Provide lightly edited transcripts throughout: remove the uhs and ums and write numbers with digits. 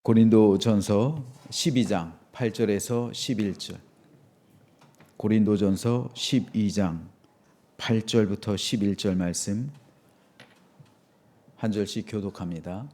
고린도전서 12장 8절에서 11절. 고린도전서 12장 8절부터 11절 말씀 한 절씩 교독합니다.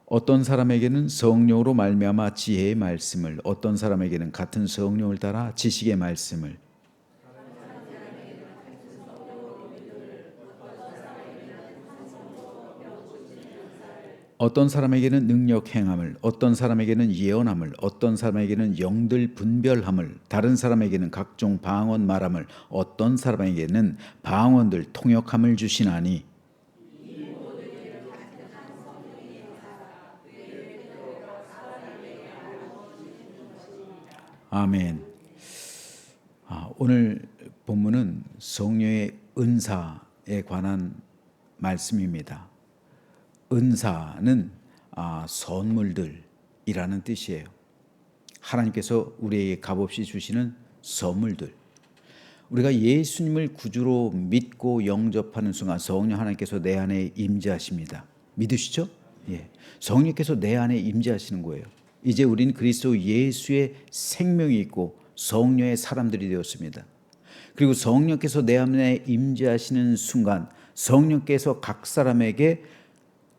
어떤 사람에게는 성령으로 말미암아 지혜의 말씀을, 어떤 사람에게는 같은 성령을 따라 지식의 말씀을, 어떤 사람에게는 능력 행함을, 어떤 사람에게는 예언함을, 어떤 사람에게는 영들 분별함을, 다른 사람에게는 각종 방언 말함을, 어떤 사람에게는 방언들 통역함을 주시나니, 아멘. 오늘 본문은 성령의 은사에 관한 말씀입니다. 은사는 선물들이라는 뜻이에요. 하나님께서 우리에게 값없이 주시는 선물들. 우리가 예수님을 구주로 믿고 영접하는 순간 성령 하나님께서 내 안에 임재하십니다. 믿으시죠? 예. 성령께서 내 안에 임재하시는 거예요. 이제 우리는 그리스도 예수의 생명이 있고 성령의 사람들이 되었습니다. 그리고 성령께서 내 안에 임재하시는 순간 성령께서 각 사람에게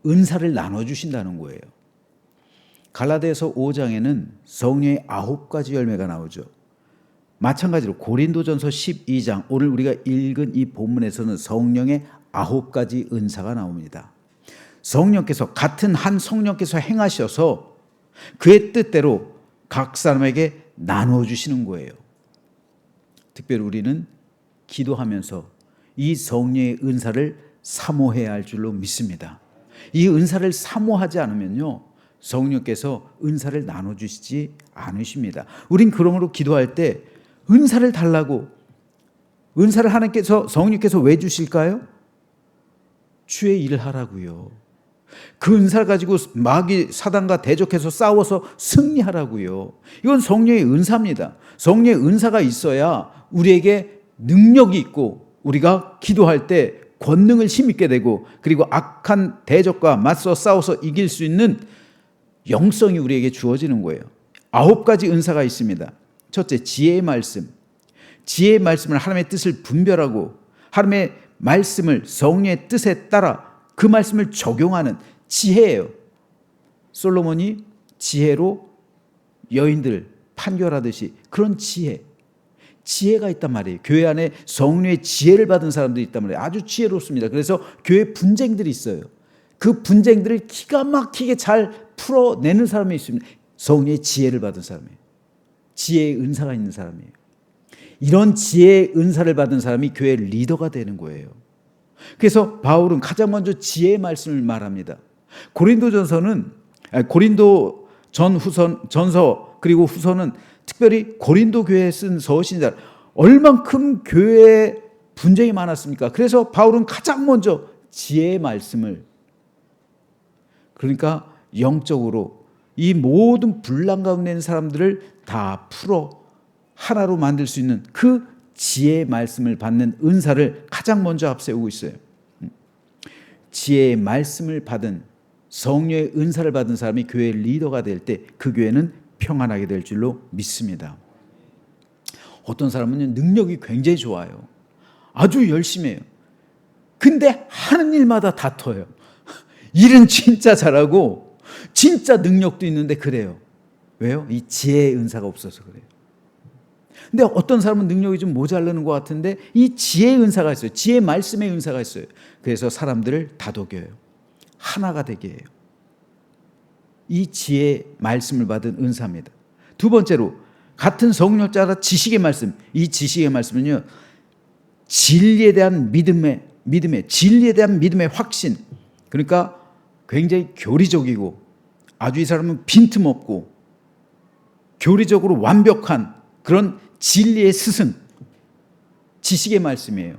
은사를 나눠주신다는 거예요. 갈라디아서 5장에는 성령의 9가지 열매가 나오죠. 마찬가지로 고린도전서 12장, 오늘 우리가 읽은 이 본문에서는 성령의 9가지 은사가 나옵니다. 성령께서, 같은 한 성령께서 행하셔서 그의 뜻대로 각 사람에게 나눠주시는 거예요. 특별히 우리는 기도하면서 이 성령의 은사를 사모해야 할 줄로 믿습니다. 이 은사를 사모하지 않으면요, 성령께서 은사를 나눠주시지 않으십니다. 우린 그러므로 기도할 때 은사를 달라고, 은사를 하나님께서, 성령께서 왜 주실까요? 주의 일을 하라고요. 그 은사를 가지고 마귀 사단과 대적해서 싸워서 승리하라고요. 이건 성령의 은사입니다. 성령의 은사가 있어야 우리에게 능력이 있고 우리가 기도할 때 권능을 힘있게 되고, 그리고 악한 대적과 맞서 싸워서 이길 수 있는 영성이 우리에게 주어지는 거예요. 9가지 은사가 있습니다. 첫째, 지혜의 말씀. 지혜의 말씀을, 하나님의 뜻을 분별하고 하나님의 말씀을 성령의 뜻에 따라 그 말씀을 적용하는 지혜예요. 솔로몬이 지혜로 여인들 판결하듯이 그런 지혜가 있단 말이에요. 교회 안에 성령의 지혜를 받은 사람들이 있단 말이에요. 아주 지혜롭습니다. 그래서 교회 분쟁들이 있어요. 그 분쟁들을 기가 막히게 잘 풀어내는 사람이 있습니다. 성령의 지혜를 받은 사람이에요. 지혜의 은사가 있는 사람이에요. 이런 지혜의 은사를 받은 사람이 교회 리더가 되는 거예요. 그래서 바울은 가장 먼저 지혜의 말씀을 말합니다. 고린도 전서 그리고 후서는 특별히 고린도 교회에 쓴 서신이다. 얼만큼 교회에 분쟁이 많았습니까? 그래서 바울은 가장 먼저 지혜의 말씀을, 그러니까 영적으로 이 모든 분란 가운데 있는 사람들을 다 풀어 하나로 만들 수 있는 그 지혜의 말씀을 받는 은사를 가장 먼저 앞세우고 있어요. 지혜의 말씀을 받은, 성령의 은사를 받은 사람이 교회 리더가 될 때 그 교회는 평안하게 될 줄로 믿습니다. 어떤 사람은 능력이 굉장히 좋아요. 아주 열심히 해요. 근데 하는 일마다 다퉈요. 일은 진짜 잘하고 진짜 능력도 있는데 그래요. 왜요? 이 지혜의 은사가 없어서 그래요. 근데 어떤 사람은 능력이 좀 모자르는 것 같은데 이 지혜의 은사가 있어요. 지혜의 말씀의 은사가 있어요. 그래서 사람들을 다독여요. 하나가 되게 해요. 이 지혜의 말씀을 받은 은사입니다. 두 번째로, 같은 성령 따라 지식의 말씀. 이 지식의 말씀은요, 진리에 대한 진리에 대한 믿음의 확신. 그러니까 굉장히 교리적이고 아주 이 사람은 빈틈없고 교리적으로 완벽한 그런 진리의 스승, 지식의 말씀이에요.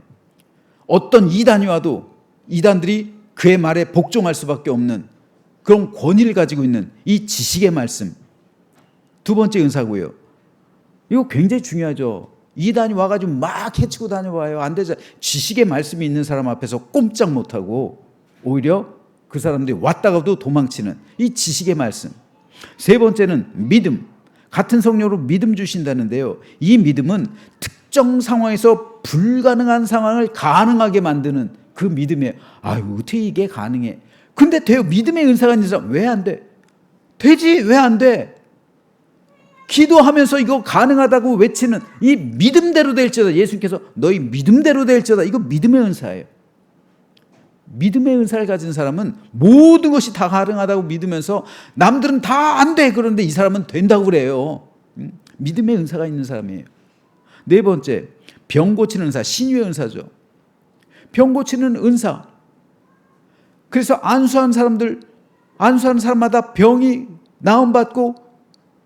어떤 이단이 와도 이단들이 그의 말에 복종할 수밖에 없는 그런 권위를 가지고 있는 이 지식의 말씀. 두 번째 은사고요. 이거 굉장히 중요하죠. 이단이 와가지고 막 해치고 다녀와요. 안 되죠. 지식의 말씀이 있는 사람 앞에서 꼼짝 못하고 오히려 그 사람들이 왔다가도 도망치는 이 지식의 말씀. 세 번째는 믿음. 같은 성령으로 믿음 주신다는데요. 이 믿음은 특정 상황에서 불가능한 상황을 가능하게 만드는 그 믿음이에요. 아유, 어떻게 이게 가능해? 근데 돼요. 믿음의 은사가 있는 사람 왜 안 돼? 되지, 왜 안 돼? 기도하면서 이거 가능하다고 외치는 이 믿음대로 될지어다. 예수님께서 너희 믿음대로 될지어다. 이거 믿음의 은사예요. 믿음의 은사를 가진 사람은 모든 것이 다 가능하다고 믿으면서 남들은 다 안 돼. 그런데 이 사람은 된다고 그래요. 믿음의 은사가 있는 사람이에요. 네 번째, 병 고치는 은사, 신유의 은사죠. 병 고치는 은사. 그래서 안수한 사람마다 병이 나음받고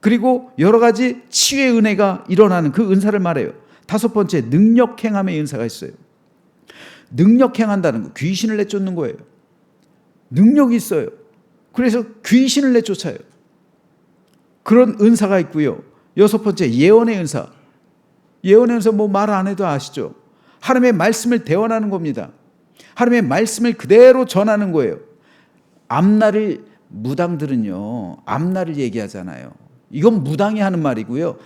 그리고 여러 가지 치유의 은혜가 일어나는 그 은사를 말해요. 다섯 번째, 능력 행함의 은사가 있어요. 능력 행한다는 거, 귀신을 내쫓는 거예요. 능력이 있어요. 그래서 귀신을 내쫓아요. 그런 은사가 있고요. 여섯 번째, 예언의 은사. 예언의 은사 뭐 말 안 해도 아시죠? 하나님의 말씀을 대언하는 겁니다. 하나님의 말씀을 그대로 전하는 거예요. 앞날을 무당들은요, 앞날을 얘기하잖아요. 이건 무당이 하는 말이고요.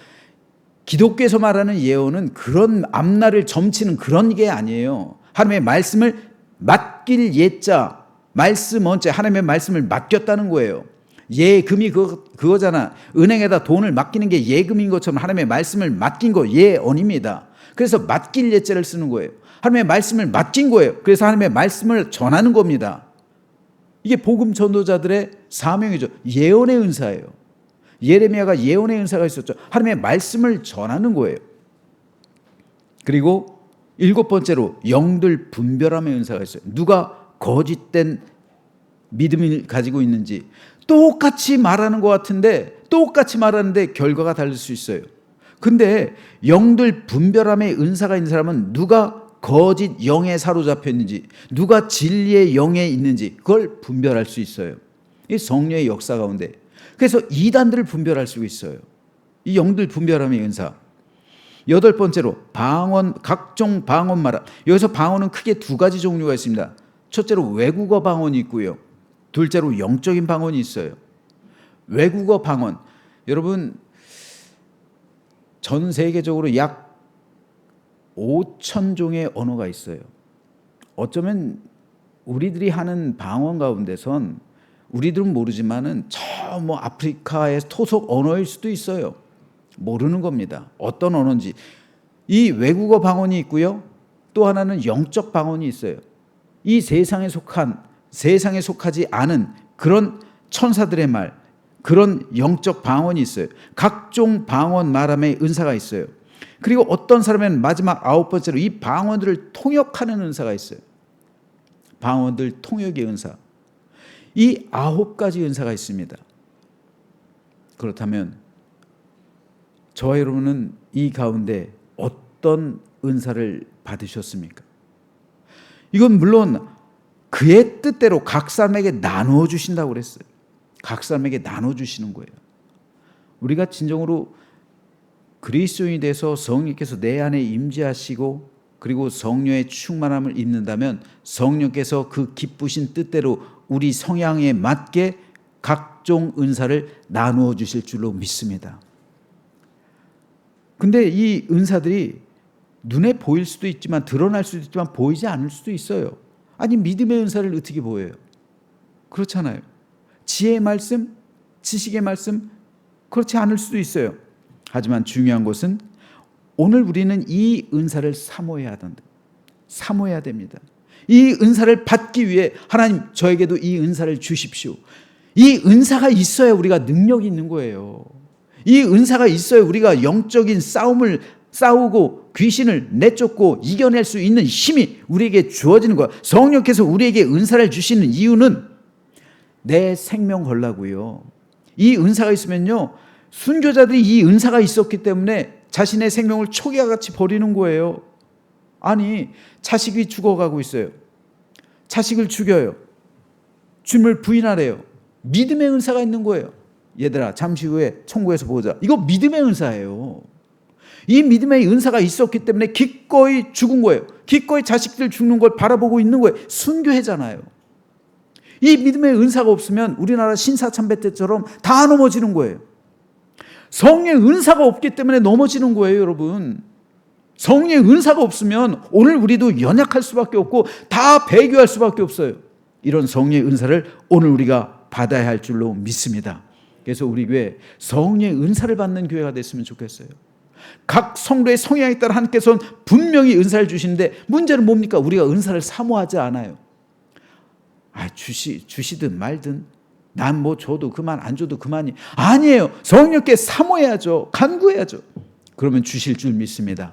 기독교에서 말하는 예언은 그런 앞날을 점치는 그런 게 아니에요. 하나님의 말씀을 맡길 예자, 말씀 언제 하나님의 말씀을 맡겼다는 거예요. 예금이 그거잖아. 은행에다 돈을 맡기는 게 예금인 것처럼 하나님의 말씀을 맡긴 거 예언입니다. 그래서 맡길 예자를 쓰는 거예요. 하나님의 말씀을 맡긴 거예요. 그래서 하나님의 말씀을 전하는 겁니다. 이게 복음 전도자들의 사명이죠. 예언의 은사예요. 예레미야가 예언의 은사가 있었죠. 하나님의 말씀을 전하는 거예요. 그리고 일곱 번째로 영들 분별함의 은사가 있어요. 누가 거짓된 믿음을 가지고 있는지 똑같이 말하는 것 같은데 똑같이 말하는데 결과가 다를 수 있어요. 근데 영들 분별함의 은사가 있는 사람은 누가 거짓 영에 사로잡혀 있는지 누가 진리의 영에 있는지 그걸 분별할 수 있어요. 이 성령의 역사 가운데. 그래서 이단들을 분별할 수 있어요. 이 영들 분별함의 은사. 여덟 번째로 방언, 각종 방언 말함. 여기서 방언은 크게 두 가지 종류가 있습니다. 첫째로 외국어 방언이 있고요. 둘째로 영적인 방언이 있어요. 외국어 방언. 여러분, 전 세계적으로 약 5천 종의 언어가 있어요. 어쩌면 우리들이 하는 방언 가운데선 우리들은 모르지만은 저 뭐 아프리카의 토속 언어일 수도 있어요. 모르는 겁니다. 어떤 언어인지. 이 외국어 방언이 있고요. 또 하나는 영적 방언이 있어요. 이 세상에 속하지 않은 그런 천사들의 말, 그런 영적 방언이 있어요. 각종 방언 말함의 은사가 있어요. 그리고 어떤 사람은 마지막 아홉 번째로 이 방언들을 통역하는 은사가 있어요. 방언들 통역의 은사. 이 아홉 가지 은사가 있습니다. 그렇다면 저와 여러분은 이 가운데 어떤 은사를 받으셨습니까? 이건 물론 그의 뜻대로 각 사람에게 나누어 주신다고 그랬어요. 각 사람에게 나눠 주시는 거예요. 우리가 진정으로 그리스도인이 돼서 성령께서 내 안에 임재하시고 그리고 성령의 충만함을 입는다면 성령께서 그 기쁘신 뜻대로 우리 성향에 맞게 각종 은사를 나누어 주실 줄로 믿습니다. 근데 이 은사들이 눈에 보일 수도 있지만 드러날 수도 있지만 보이지 않을 수도 있어요. 아니 믿음의 은사를 어떻게 보여요? 그렇잖아요. 지혜의 말씀, 지식의 말씀 그렇지 않을 수도 있어요. 하지만 중요한 것은 오늘 우리는 이 은사를 사모해야 됩니다. 이 은사를 받기 위해 하나님 저에게도 이 은사를 주십시오. 이 은사가 있어야 우리가 능력이 있는 거예요. 이 은사가 있어야 우리가 영적인 싸움을 싸우고 귀신을 내쫓고 이겨낼 수 있는 힘이 우리에게 주어지는 거야. 성령께서 우리에게 은사를 주시는 이유는 내 생명 걸라고요. 이 은사가 있으면요, 순교자들이 이 은사가 있었기 때문에 자신의 생명을 초기와 같이 버리는 거예요. 아니, 자식이 죽어가고 있어요. 자식을 죽여요. 주님을 부인하래요. 믿음의 은사가 있는 거예요. 얘들아, 잠시 후에 천국에서 보자. 이거 믿음의 은사예요. 이 믿음의 은사가 있었기 때문에 기꺼이 죽은 거예요. 기꺼이 자식들 죽는 걸 바라보고 있는 거예요. 순교했잖아요. 이 믿음의 은사가 없으면 우리나라 신사참배 때처럼 다 넘어지는 거예요. 성령의 은사가 없기 때문에 넘어지는 거예요, 여러분. 성령의 은사가 없으면 오늘 우리도 연약할 수밖에 없고 다 배교할 수밖에 없어요. 이런 성령의 은사를 오늘 우리가 받아야 할 줄로 믿습니다. 그래서 우리 교회 성령의 은사를 받는 교회가 됐으면 좋겠어요. 각 성도의 성향에 따라 하나님께서는 분명히 은사를 주시는데 문제는 뭡니까? 우리가 은사를 사모하지 않아요. 주시든 말든 난 뭐 줘도 그만, 안 줘도 그만이 아니에요. 성령께 사모해야죠. 간구해야죠. 그러면 주실 줄 믿습니다.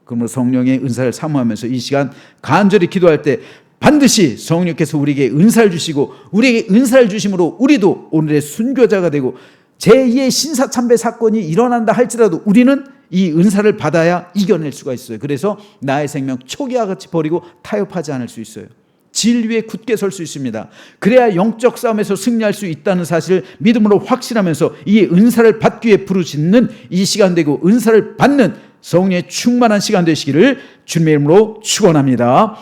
그러므로 성령의 은사를 사모하면서 이 시간 간절히 기도할 때 반드시 성령께서 우리에게 은사를 주시고 우리에게 은사를 주심으로 우리도 오늘의 순교자가 되고 제2의 신사참배 사건이 일어난다 할지라도 우리는 이 은사를 받아야 이겨낼 수가 있어요. 그래서 나의 생명 초기와 같이 버리고 타협하지 않을 수 있어요. 진리에 굳게 설 수 있습니다. 그래야 영적 싸움에서 승리할 수 있다는 사실을 믿음으로 확신하면서 이 은사를 받기 위해 부르짖는 이 시간 되고 은사를 받는 성령의 충만한 시간 되시기를 주님의 이름으로 축원합니다.